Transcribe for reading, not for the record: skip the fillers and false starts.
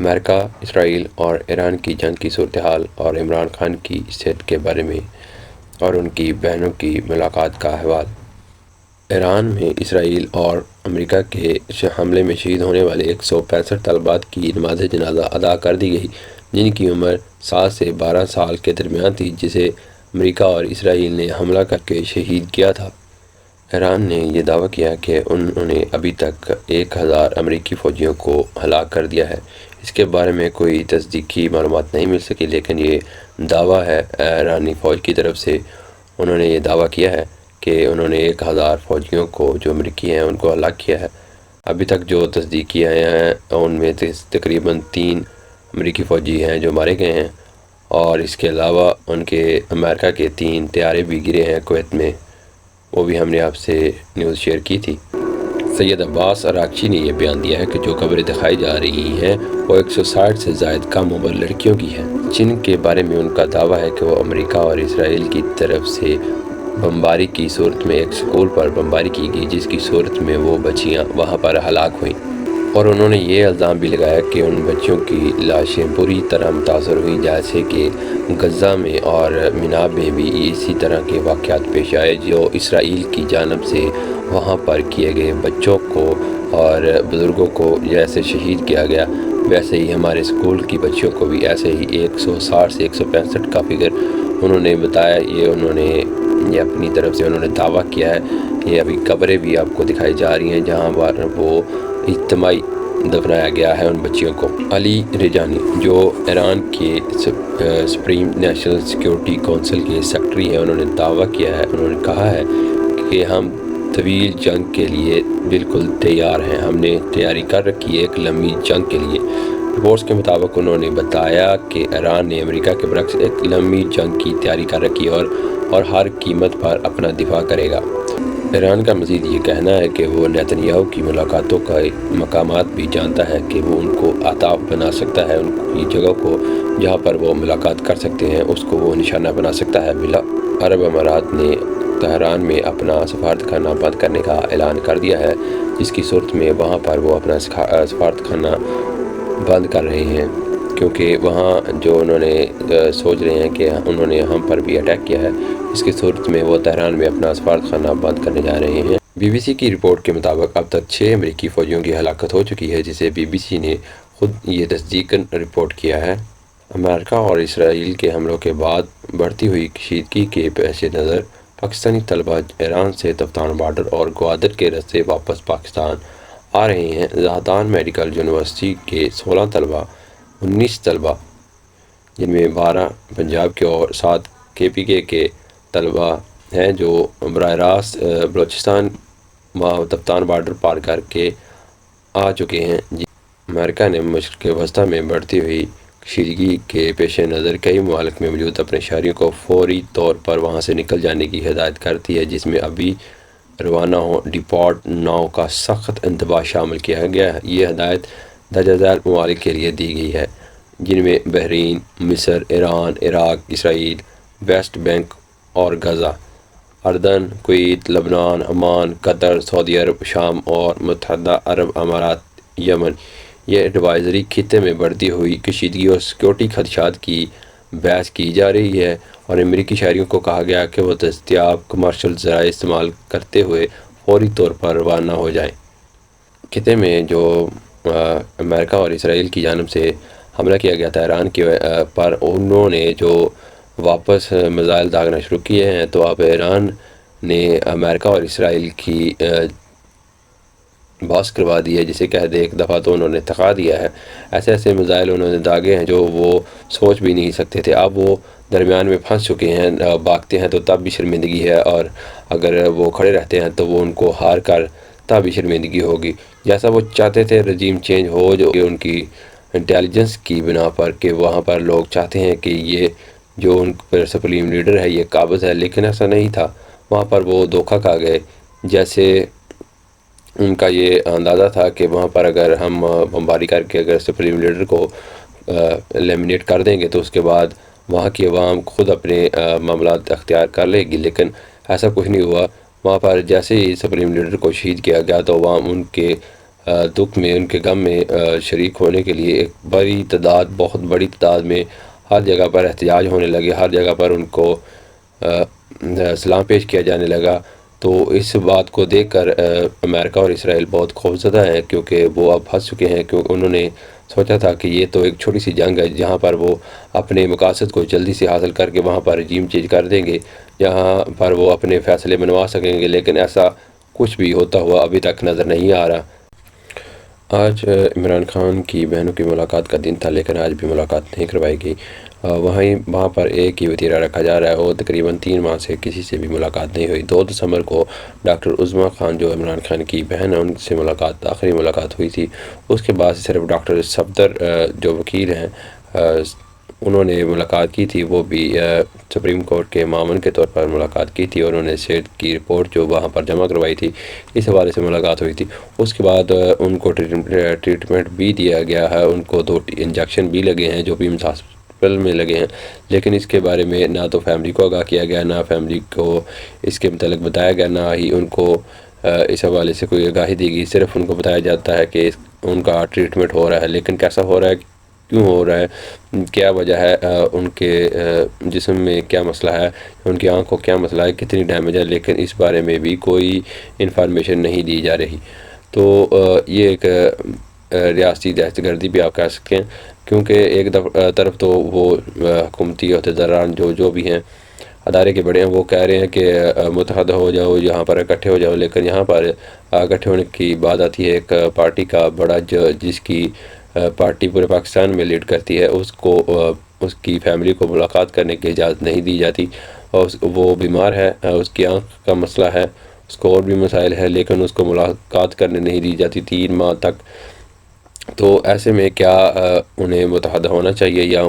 امریکہ، اسرائیل اور ایران کی جنگ کی صورتحال اور عمران خان کی صحت کے بارے میں اور ان کی بہنوں کی ملاقات کا احوال۔ ایران میں اسرائیل اور امریکہ کے حملے میں شہید ہونے والے 165 طلباء کی نماز جنازہ ادا کر دی گئی، جن کی عمر 7 سے 12 سال کے درمیان تھی، جسے امریکہ اور اسرائیل نے حملہ کر کے شہید کیا تھا۔ ایران نے یہ دعویٰ کیا کہ انہوں نے ابھی تک 1000 امریکی فوجیوں کو ہلاک کر دیا ہے۔ اس کے بارے میں کوئی تصدیقی معلومات نہیں مل سکی، لیکن یہ دعویٰ ہے ایرانی فوج کی طرف سے۔ انہوں نے یہ دعویٰ کیا ہے کہ انہوں نے 1000 فوجیوں کو جو امریکی ہیں ان کو ہلاک کیا ہے۔ ابھی تک جو تصدیق کیا ہیں ان میں تقریباً 3 امریکی فوجی ہیں جو مارے گئے ہیں، اور اس کے علاوہ ان کے امریکہ کے 3 طیارے بھی گرے ہیں کویت میں، وہ بھی ہم نے آپ سے نیوز شیئر کی تھی۔ سید عباس اراغچی نے یہ بیان دیا ہے کہ جو خبریں دکھائی جا رہی ہیں وہ 160 سے زائد کم عمر لڑکیوں کی ہیں، جن کے بارے میں ان کا دعویٰ ہے کہ وہ امریکہ اور اسرائیل کی طرف سے بمباری کی صورت میں ایک سکول پر بمباری کی گئی، جس کی صورت میں وہ بچیاں وہاں پر ہلاک ہوئیں۔ اور انہوں نے یہ الزام بھی لگایا کہ ان بچیوں کی لاشیں بری طرح متاثر ہوئیں، جیسے کہ غزہ میں اور مناب میں بھی اسی طرح کے واقعات پیش آئے، جو اسرائیل کی جانب سے وہاں پر کیے گئے بچوں کو اور بزرگوں کو جیسے شہید کیا گیا، ویسے ہی ہمارے اسکول کی بچیوں کو بھی ایسے ہی 160 سے 165 کا فگر انہوں نے بتایا۔ یہ اپنی طرف سے انہوں نے دعویٰ کیا ہے۔ یہ ابھی قبریں بھی آپ کو دکھائی جا رہی ہیں جہاں پر وہ اجتماعی دفنایا گیا ہے ان بچیوں کو۔ علی ریجانی جو ایران کے سپریم نیشنل سیکیورٹی کونسل کے سیکرٹری ہیں، انہوں نے دعویٰ کیا ہے، انہوں نے کہا ہے کہ ہم طویل جنگ کے لیے بالکل تیار ہیں، ہم نے تیاری کر رکھی ہے ایک لمبی جنگ کے لیے۔ رپورٹس کے مطابق انہوں نے بتایا کہ ایران نے امریکہ کے برعکس ایک لمبی جنگ کی تیاری کر رکھی ہے اور ہر قیمت پر اپنا دفاع کرے گا۔ ایران کا مزید یہ کہنا ہے کہ وہ نیتن یاہو کی ملاقاتوں کا مقامات بھی جانتا ہے کہ وہ ان کو اہداف بنا سکتا ہے، ان کی جگہ کو جہاں پر وہ ملاقات کر سکتے ہیں اس کو وہ نشانہ بنا سکتا ہے۔ عرب امارات نے تہران میں اپنا سفارت خانہ بند کرنے کا اعلان کر دیا ہے، جس کی صورت میں وہاں پر وہ اپنا سفارت خانہ بند کر رہے ہیں، کیونکہ وہاں جو انہوں نے سوچ رہے ہیں کہ انہوں نے ہم پر بھی اٹیک کیا ہے، اس کی صورت میں وہ تہران میں اپنا سفارت خانہ بند کرنے جا رہے ہیں۔ BBC کی رپورٹ کے مطابق اب تک 6 امریکی فوجیوں کی ہلاکت ہو چکی ہے، جسے BBC نے خود یہ تصدیقاً رپورٹ کیا ہے۔ امریکہ اور اسرائیل کے حملوں کے بعد بڑھتی ہوئی کشیدگی کے پیش نظر پاکستانی طلباء ایران سے تفتان بارڈر اور گوادر کے راستے واپس پاکستان آ رہے ہیں۔ زاہدان میڈیکل یونیورسٹی کے 16 طلباء، 19 طلباء جن میں 12 پنجاب کے اور 7 KPK کے طلباء ہیں، جو براہ راست بلوچستان تفتان بارڈر پار کر کے آ چکے ہیں۔ امریکہ نے مشرق وسطیٰ میں بڑھتی ہوئی کشیدگی کے پیش نظر کئی ممالک میں موجود اپنے شہریوں کو فوری طور پر وہاں سے نکل جانے کی ہدایت کرتی ہے، جس میں ابھی روانہ ڈپارٹ ناؤ کا سخت انتباہ شامل کیا گیا ہے۔ یہ ہدایت درجہ ذیل ممالک کے لیے دی گئی ہے، جن میں بحرین، مصر، ایران، عراق، اسرائیل، ویسٹ بینک اور غزہ، اردن، کویت، لبنان، عمان، قطر، سعودی عرب، شام اور متحدہ عرب امارات، یمن۔ یہ ایڈوائزری خطے میں بڑھتی ہوئی کشیدگی اور سیکیورٹی خدشات کی بحث کی جا رہی ہے، اور امریکی شہریوں کو کہا گیا کہ وہ دستیاب کمرشل ذرائع استعمال کرتے ہوئے فوری طور پر روانہ ہو جائیں۔ خطے میں جو امریکہ اور اسرائیل کی جانب سے حملہ کیا گیا تھا ایران کے پر، انہوں نے جو واپس میزائل داغنا شروع کیے ہیں، تو اب ایران نے امریکہ اور اسرائیل کی باس کروا دی ہے، جسے کہہ دے ایک دفعہ تو انہوں نے تھکا دیا ہے۔ ایسے میزائل انہوں نے داغے ہیں جو وہ سوچ بھی نہیں سکتے تھے۔ اب وہ درمیان میں پھنس چکے ہیں، بھاگتے ہیں تو تب بھی شرمندگی ہے، اور اگر وہ کھڑے رہتے ہیں تو وہ ان کو ہار کر تب بھی شرمندگی ہوگی۔ جیسا وہ چاہتے تھے رجیم چینج ہو، جو کہ ان کی انٹیلیجنس کی بنا پر، کہ وہاں پر لوگ چاہتے ہیں کہ یہ جو ان پر سپریم لیڈر ہے یہ قابض ہے، لیکن ایسا نہیں تھا۔ وہاں پر وہ دھوکہ کھا گئے، جیسے ان کا یہ اندازہ تھا کہ وہاں پر اگر ہم بمباری کر کے اگر سپریم لیڈر کو لیمینیٹ کر دیں گے تو اس کے بعد وہاں کی عوام خود اپنے معاملات اختیار کر لے گی، لیکن ایسا کچھ نہیں ہوا۔ وہاں پر جیسے ہی سپریم لیڈر کو شہید کیا گیا تو عوام ان کے دکھ میں، ان کے غم میں شریک ہونے کے لیے ایک بہت بڑی تعداد میں ہر جگہ پر احتجاج ہونے لگے، ہر جگہ پر ان کو سلام پیش کیا جانے لگا۔ تو اس بات کو دیکھ کر امریکہ اور اسرائیل بہت خوفزدہ ہیں، کیونکہ وہ اب پھنس چکے ہیں، کیونکہ انہوں نے سوچا تھا کہ یہ تو ایک چھوٹی سی جنگ ہے جہاں پر وہ اپنے مقاصد کو جلدی سے حاصل کر کے وہاں پر رجیم چینج کر دیں گے، جہاں پر وہ اپنے فیصلے منوا سکیں گے، لیکن ایسا کچھ بھی ہوتا ہوا ابھی تک نظر نہیں آ رہا۔ آج عمران خان کی بہنوں کی ملاقات کا دن تھا، لیکن آج بھی ملاقات نہیں کروائی گئی۔ وہاں پر ایک ہی وتیرہ رکھا جا رہا ہے اور تقریباً 3 ماہ سے کسی سے بھی ملاقات نہیں ہوئی۔ 2 دسمبر کو ڈاکٹر عظمیٰ خان جو عمران خان کی بہن ہے ان سے آخری ملاقات ہوئی تھی۔ اس کے بعد صرف ڈاکٹر صفدر جو وکیل ہیں انہوں نے ملاقات کی تھی، وہ بھی سپریم کورٹ کے معاون کے طور پر ملاقات کی تھی، اور انہوں نے صحت کی رپورٹ جو وہاں پر جمع کروائی تھی اس حوالے سے ملاقات ہوئی تھی۔ اس کے بعد ان کو ٹریٹمنٹ بھی دیا گیا ہے، ان کو 2 انجیکشن بھی لگے ہیں جو بھی ہاسپٹل میں لگے ہیں، لیکن اس کے بارے میں نہ تو فیملی کو آگاہ کیا گیا، نہ فیملی کو اس کے متعلق بتایا گیا، نہ ہی ان کو اس حوالے سے کوئی آگاہی دی گئی۔ صرف ان کو بتایا جاتا ہے کہ ان کا ٹریٹمنٹ ہو رہا ہے، لیکن کیسا ہو رہا ہے، کیوں ہو رہا ہے، کیا وجہ ہے، ان کے جسم میں کیا مسئلہ ہے، ان کی آنکھ کو کیا مسئلہ ہے، کتنی ڈیمیج ہے، لیکن اس بارے میں بھی کوئی انفارمیشن نہیں دی جا رہی۔ تو یہ ایک ریاستی دہشت گردی بھی آپ کہہ سکتے ہیں، کیونکہ ایک طرف تو وہ حکومتی عہدیداران جو بھی ہیں، ادارے کے بڑے ہیں، وہ کہہ رہے ہیں کہ متحد ہو جاؤ، یہاں پر اکٹھے ہو جاؤ، لیکن یہاں پر اکٹھے ہونے کی بات آتی ہے ایک پارٹی کا بڑا جس کی پارٹی پورے پاکستان میں لیڈ کرتی ہے، اس کی فیملی کو ملاقات کرنے کی اجازت نہیں دی جاتی، اور وہ بیمار ہے، اس کی آنکھ کا مسئلہ ہے، اس کو اور بھی مسائل ہے، لیکن اس کو ملاقات کرنے نہیں دی جاتی 3 ماہ تک۔ تو ایسے میں کیا انہیں متحد ہونا چاہیے یا